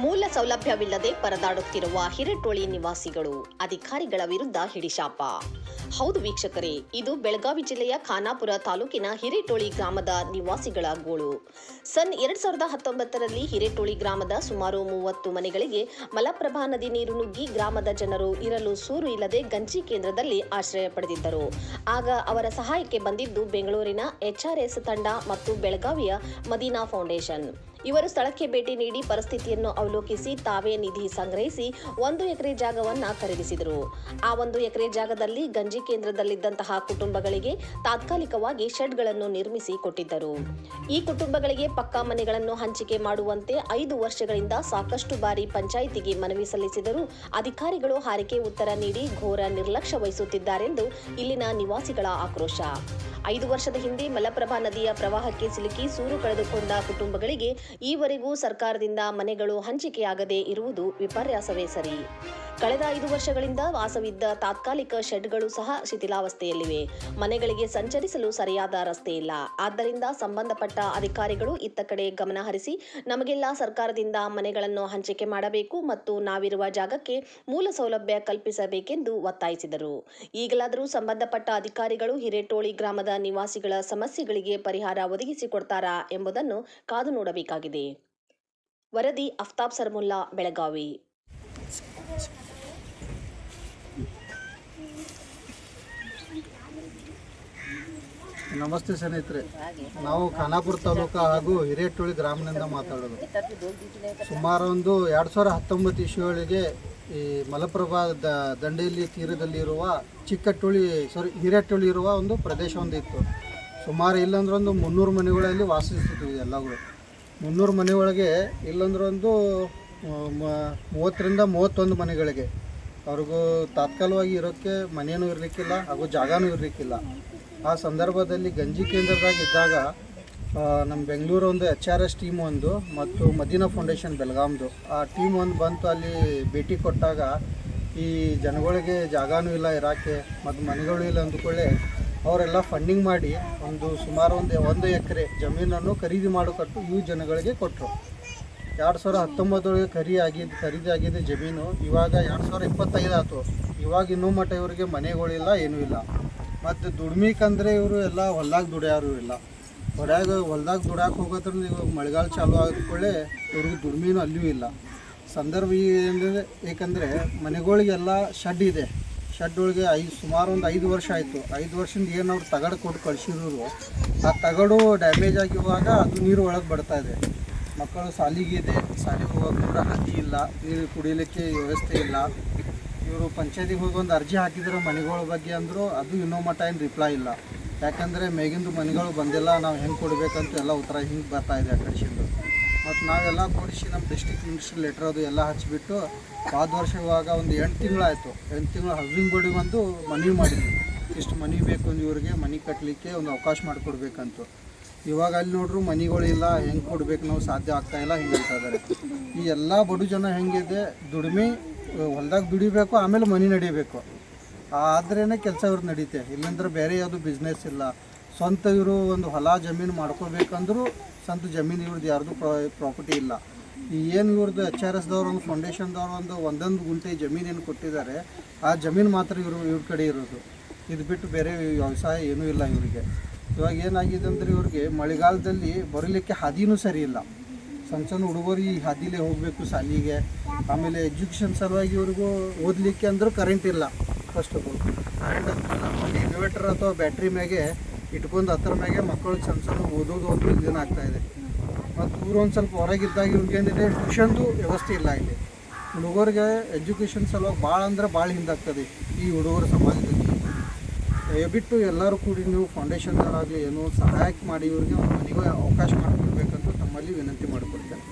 ಮೂಲ ಸೌಲಭ್ಯವಿಲ್ಲದೆ ಪರದಾಡುತ್ತಿರುವ ಹಿರೇಟೋಳಿ ನಿವಾಸಿಗಳು ಅಧಿಕಾರಿಗಳ ವಿರುದ್ಧ ಹಿಡಿಶಾಪ. ಹೌದು ವೀಕ್ಷಕರೇ, ಇದು ಬೆಳಗಾವಿ ಜಿಲ್ಲೆಯ ಖಾನಾಪುರ ತಾಲೂಕಿನ ಹಿರೇಟೋಳಿ ಗ್ರಾಮದ ನಿವಾಸಿಗಳ ಗೋಳು. ಸನ್ 2019ರಲ್ಲಿ ಹಿರೇಟೋಳಿ ಗ್ರಾಮದ ಸುಮಾರು 30 ಮನೆಗಳಿಗೆ ಮಲಪ್ರಭಾ ನದಿ ನೀರು ನುಗ್ಗಿ ಗ್ರಾಮದ ಜನರು ಇರಲು ಸೂರು ಇಲ್ಲದೆ ಗಂಜಿ ಕೇಂದ್ರದಲ್ಲಿ ಆಶ್ರಯ ಪಡೆದಿದ್ದರು. ಆಗ ಅವರ ಸಹಾಯಕ್ಕೆ ಬಂದಿದ್ದು ಬೆಂಗಳೂರಿನ HRS ತಂಡ ಮತ್ತು ಬೆಳಗಾವಿಯ ಮದೀನಾ ಫೌಂಡೇಶನ್. ಇವರು ಸ್ಥಳಕ್ಕೆ ಭೇಟಿ ನೀಡಿ ಪರಿಸ್ಥಿತಿಯನ್ನು ಅವಲೋಕಿಸಿ ತಾವೇ ನಿಧಿ ಸಂಗ್ರಹಿಸಿ 1 ಎಕರೆ ಜಾಗವನ್ನು ಖರೀದಿಸಿದರು. ಆ 1 ಎಕರೆ ಜಾಗದಲ್ಲಿ ಗಂಜಿ ಕೇಂದ್ರದಲ್ಲಿದ್ದಂತಹ ಕುಟುಂಬಗಳಿಗೆ ತಾತ್ಕಾಲಿಕವಾಗಿ ಶೆಡ್ಗಳನ್ನು ನಿರ್ಮಿಸಿ ಕೊಟ್ಟಿದ್ದರು. ಈ ಕುಟುಂಬಗಳಿಗೆ ಪಕ್ಕಾ ಮನೆಗಳನ್ನು ಹಂಚಿಕೆ ಮಾಡುವಂತೆ 5 ವರ್ಷಗಳಿಂದ ಸಾಕಷ್ಟು ಬಾರಿ ಪಂಚಾಯಿತಿಗೆ ಮನವಿ ಸಲ್ಲಿಸಿದರೂ ಅಧಿಕಾರಿಗಳು ಹಾರಿಕೆ ಉತ್ತರ ನೀಡಿ ಘೋರ ನಿರ್ಲಕ್ಷ್ಯ ವಹಿಸುತ್ತಿದ್ದಾರೆಂದು ಇಲ್ಲಿನ ನಿವಾಸಿಗಳ ಆಕ್ರೋಶ. 5 ವರ್ಷದ ಹಿಂದೆ ಮಲಪ್ರಭಾ ನದಿಯ ಪ್ರವಾಹಕ್ಕೆ ಸಿಲುಕಿ ಸೂರು ಕಳೆದುಕೊಂಡ ಕುಟುಂಬಗಳಿಗೆ ಈವರೆಗೂ ಸರ್ಕಾರದಿಂದ ಮನೆಗಳು ಹಂಚಿಕೆಯಾಗದೇ ಇರುವುದು ವಿಪರ್ಯಾಸವೇ ಸರಿ. ಕಳೆದ 5 ವರ್ಷಗಳಿಂದ ವಾಸವಿದ್ದ ತಾತ್ಕಾಲಿಕ ಶೆಡ್ಗಳು ಸಹ ಶಿಥಿಲಾವಸ್ಥೆಯಲ್ಲಿವೆ. ಮನೆಗಳಿಗೆ ಸಂಚರಿಸಲು ಸರಿಯಾದ ರಸ್ತೆ ಇಲ್ಲ. ಆದ್ದರಿಂದ ಸಂಬಂಧಪಟ್ಟ ಅಧಿಕಾರಿಗಳು ಇತ್ತ ಕಡೆ ಗಮನ ಹರಿಸಿ ನಮಗೆಲ್ಲ ಸರ್ಕಾರದಿಂದ ಮನೆಗಳನ್ನು ಹಂಚಿಕೆ ಮಾಡಬೇಕು ಮತ್ತು ನಾವಿರುವ ಜಾಗಕ್ಕೆ ಮೂಲ ಸೌಲಭ್ಯ ಕಲ್ಪಿಸಬೇಕೆಂದು ಒತ್ತಾಯಿಸಿದರು. ಈಗಲಾದರೂ ಸಂಬಂಧಪಟ್ಟ ಅಧಿಕಾರಿಗಳು ಹಿರೇಟೋಳಿ ಗ್ರಾಮದ ನಿವಾಸಿಗಳ ಸಮಸ್ಯೆಗಳಿಗೆ ಪರಿಹಾರ ಒದಗಿಸಿಕೊಡ್ತಾರಾ ಎಂಬುದನ್ನು ಕಾದು ನೋಡಬೇಕಾಗಿದೆ. ವರದಿ ಅಫ್ತಾಬ್ ಸರ್ಮುಲ್ಲಾ, ಬೆಳಗಾವಿ. ನಮಸ್ತೆ ಸ್ನೇಹಿತರೆ, ನಾವು ಖಾನಾಪುರ ತಾಲೂಕು ಹಾಗೂ ಹಿರೇಟೋಳಿ ಗ್ರಾಮದಿಂದ ಮಾತಾಡೋದು. ಸುಮಾರು ಒಂದು 2019 ಇಸ್ವಿಯೊಳಗೆ ಈ ಮಲಪ್ರಭಾ ದಂಡೆಯಲ್ಲಿ ತೀರದಲ್ಲಿರುವ ಹಿರೇಟೋಳಿ ಇರುವ ಒಂದು ಪ್ರದೇಶ ಒಂದಿತ್ತು. ಸುಮಾರು ಇಲ್ಲಾಂದ್ರೆ ಒಂದು 300 ಮನೆಗಳಲ್ಲಿ ವಾಸಿಸ್ತಿದ್ವಿ. ಎಲ್ಲಗಳು 300 ಮನೆಯೊಳಗೆ ಇಲ್ಲಾಂದ್ರೆ ಒಂದು 30ರಿಂದ 31 ಮನೆಗಳಿಗೆ ಅವ್ರಿಗೂ ತಾತ್ಕಾಲಿಕವಾಗಿ ಇರೋಕ್ಕೆ ಮನೆಯೂ ಇರಲಿಕ್ಕಿಲ್ಲ ಹಾಗೂ ಜಾಗನೂ ಇರಲಿಕ್ಕಿಲ್ಲ. ಆ ಸಂದರ್ಭದಲ್ಲಿ ಗಂಜಿ ಕೇಂದ್ರದಾಗ ಇದ್ದಾಗ ನಮ್ಮ ಬೆಂಗಳೂರು ಒಂದು HRS ಟೀಮ್ ಒಂದು ಮತ್ತು ಮದೀನಾ ಫೌಂಡೇಶನ್ ಬೆಳಗಾಮ್ದು ಆ ಟೀಮ್ ಒಂದು ಬಂತು. ಅಲ್ಲಿ ಭೇಟಿ ಕೊಟ್ಟಾಗ ಈ ಜನಗಳಿಗೆ ಜಾಗನೂ ಇಲ್ಲ ಇರೋಕ್ಕೆ ಮತ್ತು ಮನೆಗಳು ಇಲ್ಲ ಅಂದ್ಕೊಳ್ಳೆ ಅವರೆಲ್ಲ ಫಂಡಿಂಗ್ ಮಾಡಿ ಸುಮಾರು ಒಂದು ಎಕರೆ ಜಮೀನನ್ನು ಖರೀದಿ ಮಾಡಿಕೊಟ್ಟು ಇವು ಜನಗಳಿಗೆ ಕೊಟ್ಟರು. 2019 ಖರೀದಿ ಆಗಿದೆ ಜಮೀನು. ಇವಾಗ 2025 ಆಯಿತು. ಇವಾಗ ಇನ್ನೂ ಮಟ್ಟ ಇವರಿಗೆ ಮನೆಗಳಿಲ್ಲ, ಏನೂ ಇಲ್ಲ. ಮತ್ತು ದುಡ್ಮಿಕಂದ್ರೆ ಇವರು ಎಲ್ಲ ಹೊಲ್ದಾಗ ದುಡಿಯೋರು ಇಲ್ಲ. ಹೊಲ್ದಾಗ ದುಡ್ಯಾಕೆ ಹೋಗೋದ್ರಿಂದ ಇವಾಗ ಮಳೆಗಾಲ ಚಾಲು ಆದ್ಕೊಳ್ಳೆ ಇವ್ರಿಗೆ ದುಡ್ಮಿನೂ ಅಲ್ಲಿಯೂ ಇಲ್ಲ. ಸಂದರ್ಭ ಏನಂದರೆ, ಏಕೆಂದರೆ ಮನೆಗಳಿಗೆಲ್ಲ ಶೆಡ್ ಇದೆ. ಶೆಡ್ ಒಳಗೆ ಸುಮಾರು ಒಂದು 5 ವರ್ಷ ಆಯಿತು. 5 ವರ್ಷದಿಂದ ಏನು ಅವ್ರು ತಗಡು ಕೊಟ್ಟು ಕಳಿಸಿರೋರು, ಆ ತಗಡು ಡ್ಯಾಮೇಜ್ ಆಗಿರುವಾಗ ಅದು ನೀರು ಒಳಗೆ ಬರ್ತಾಯಿದೆ. ಮಕ್ಕಳು ಶಾಲೆಗೆ ಹೋಗೋಕೆ ಕೂಡ ಹಾದಿ ಇಲ್ಲ, ನೀರು ಕುಡಿಯಲಿಕ್ಕೆ ವ್ಯವಸ್ಥೆ ಇಲ್ಲ. ಇವರು ಪಂಚಾಯತಿಗೆ ಹೋಗಿ ಒಂದು ಅರ್ಜಿ ಹಾಕಿದ್ರೆ ಮನೆಗಳ ಬಗ್ಗೆ ಅಂದರು, ಅದು ಇನ್ನೂ ಮಟ್ಟ ಏನು ರಿಪ್ಲೈ ಇಲ್ಲ. ಯಾಕಂದರೆ ಮೇಗಿಂದು ಮನೆಗಳು ಬಂದಿಲ್ಲ, ನಾವು ಹೆಂಗೆ ಕೊಡಬೇಕಂತ ಎಲ್ಲ ಉತ್ತರ ಹಿಂಗೆ ಬರ್ತಾಯಿದೆ ಆ ಕಡೆಸಿಂದು. ಮತ್ತು ನಾವೆಲ್ಲ ಕೂಡಿಸಿ ನಮ್ಮ ಡಿಸ್ಟ್ರಿಕ್ಟ್ ಮಿನಿಸ್ಟ್ರ್ ಲೆಟ್ರ್ ಅದು ಎಲ್ಲ ಹಚ್ಚಿಬಿಟ್ಟು ಹೋದ ವರ್ಷ ಇವಾಗ ಒಂದು 8 ತಿಂಗಳಾಯಿತು. 8 ತಿಂಗಳು ಹೌಸಿಂಗ್ ಬೋರ್ಡಿಗೆ ಒಂದು ಮನವಿ ಮಾಡಿದ್ವಿ. ಇಷ್ಟು ಮನೆ ಬೇಕು ಅಂದ್ರೆ ಇವರಿಗೆ ಮನೆ ಕಟ್ಟಲಿಕ್ಕೆ ಒಂದು ಅವಕಾಶ ಮಾಡಿಕೊಡ್ಬೇಕಂತ. ಇವಾಗ ಅಲ್ಲಿ ನೋಡ್ರು ಮನೆಗಳಿಲ್ಲ, ಹೆಂಗೆ ಕೊಡಬೇಕು ನಾವು ಸಾಧ್ಯ ಆಗ್ತಾಯಿಲ್ಲ ಹಿಂಗೆ ಹೇಳ್ತಾ ಇದ್ದಾರೆ. ಈ ಎಲ್ಲ ಬಡು ಜನ ಹೆಂಗಿದೆ, ದುಡಿಮೆ ಹೊಲ್ದಾಗ ದುಡಿಬೇಕು, ಆಮೇಲೆ ಮನೆ ನಡಿಬೇಕು. ಆದ್ರೇ ಕೆಲಸ ಇವ್ರು ನಡೀತೆ. ಇಲ್ಲಂದ್ರೆ ಬೇರೆ ಯಾವುದು ಬಿಸ್ನೆಸ್ ಇಲ್ಲ. ಸ್ವಂತ ಇವರು ಒಂದು ಹೊಲ ಜಮೀನು ಮಾಡ್ಕೋಬೇಕಂದ್ರೂ ಸ್ವಂತ ಜಮೀನು ಇವ್ರದ್ದು ಯಾರ್ದು ಪ್ರಾಪರ್ಟಿ ಇಲ್ಲ. ಏನು ಇವ್ರದ್ದು HRSದವ್ರು ಒಂದು ಫೌಂಡೇಶನ್ದವ್ರು ಒಂದೊಂದು ಗುಂಟೆ ಜಮೀನು ಏನು ಕೊಟ್ಟಿದ್ದಾರೆ, ಆ ಜಮೀನು ಮಾತ್ರ ಇವ್ರ ಕಡೆ ಇರೋದು. ಇದು ಬಿಟ್ಟು ಬೇರೆ ವ್ಯವಸಾಯ ಏನೂ ಇಲ್ಲ ಇವರಿಗೆ. ಇವಾಗ ಏನಾಗಿದೆ ಅಂದರೆ ಇವ್ರಿಗೆ ಮಳೆಗಾಲದಲ್ಲಿ ಬರಲಿಕ್ಕೆ ಹಾದಿನೂ ಸರಿ ಇಲ್ಲ. ಸಣ್ಣ ಹುಡುಗರು ಈ ಹಾದಿಲೇ ಹೋಗಬೇಕು ಶಾಲೆಗೆ. ಆಮೇಲೆ ಎಜುಕೇಷನ್ ಸಲುವಾಗಿ ಇವ್ರಿಗೂ ಓದಲಿಕ್ಕೆ ಅಂದರೂ ಕರೆಂಟ್ ಇಲ್ಲ. ಫಸ್ಟ್ ಆಫ್ ಆಲ್ ಕರೆಂಟ್ ಒಂದು ಇನ್ವರ್ಟರ್ ಅಥವಾ ಬ್ಯಾಟ್ರಿ ಮ್ಯಾಗೆ ಇಟ್ಕೊಂಡು ಹತ್ರ ಮ್ಯಾಗೆ ಮಕ್ಕಳು ಸಣ್ಣ ಓದೋದು ಒಂದು ಇದೇನಾಗ್ತಾಯಿದೆ. ಮತ್ತು ಊರು ಒಂದು ಸ್ವಲ್ಪ ಹೊರಗಿದ್ದಾಗ ಇವ್ರಿಗೇನಿದೆ, ಟ್ಯೂಷನ್ದು ವ್ಯವಸ್ಥೆ ಇಲ್ಲ ಇಲ್ಲಿ. ಹುಡುಗರಿಗೆ ಎಜುಕೇಷನ್ ಸಲುವಾಗಿ ಭಾಳ ಅಂದ್ರೆ ಭಾಳ ಹಿಂದಾಗ್ತದೆ ಈ ಹುಡುಗರ ಸಮಾಜದಲ್ಲಿ. ದಯವಿಟ್ಟು ಎಲ್ಲರೂ ಕೂಡಿ ನೀವು ಫೌಂಡೇಶನ್ದವರಾಗಲಿ ಏನೋ ಸಹಾಯ ಮಾಡಿ ಇವ್ರಿಗೆ ಒಂದು ಮನೆಗೆ ಅವಕಾಶ ಮಾಡಿಕೊಡ್ಬೇಕಂತ ತಮ್ಮಲ್ಲಿ ವಿನಂತಿ ಮಾಡಿಕೊಡ್ತೇನೆ.